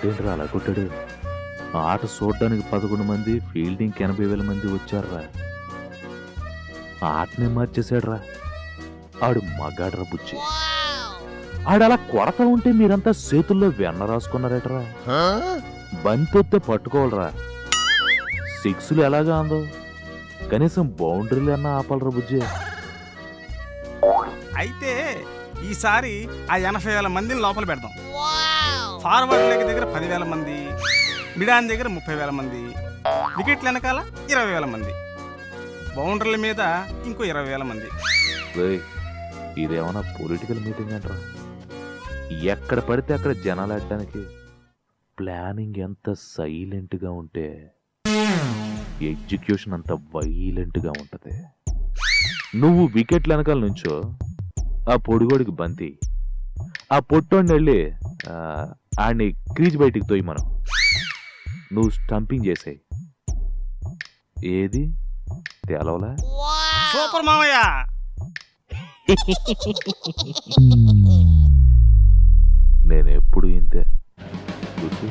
ఆటేంట్రా అలా కొట్టాడు? ఆట చూడ్డానికి 11 మంది, ఫీల్డింగ్కి 80,000 మంది వచ్చారా. ఆటనే మార్చేశాడ్రా. ఆడు మగాడ్రా బుజ్జి. ఆడలా కొడతా ఉంటే మీరంతా చేతుల్లో వెన్న రాసుకున్నారేట్రా. బంతెత్తే పట్టుకోవాలరా. సిక్స్లు ఎలాగా అందో కనీసం బౌండరీలు అన్నా ఆపాలరా బుజ్జి. అయితే ఈసారి ఆ 80,000 మందిని లోపల పెడదాం. ఫార్వర్డ్ లెగ్ దగ్గర 10,000 మంది, మిడాన్ దగ్గర 30,000 మంది, వికెట్ల వెనకాల 20,000 మంది, బౌండరీల మీద ఇంకో 20,000 మంది. ఇదేమన్నా పొలిటికల్ మీటింగ్ అంటారా? ఎక్కడ పడితే అక్కడ జనాలు ఆడడానికి ప్లానింగ్ ఎంత సైలెంట్గా ఉంటే ఎగ్జిక్యూషన్ అంత వైలెంట్గా ఉంటది. నువ్వు వికెట్ల వెనకాల నుంచో ఆ పొడిగోడికి బంతి, ఆ పొట్టోడిని వెళ్ళి ఆడిని క్రీజ్ బయటికి తోయి మనం నువ్వు స్టంపింగ్ చేసాయి. ఏది తేలవలా? సూపర్ మామయ్య. నేను ఎప్పుడు ఇంతే చూసి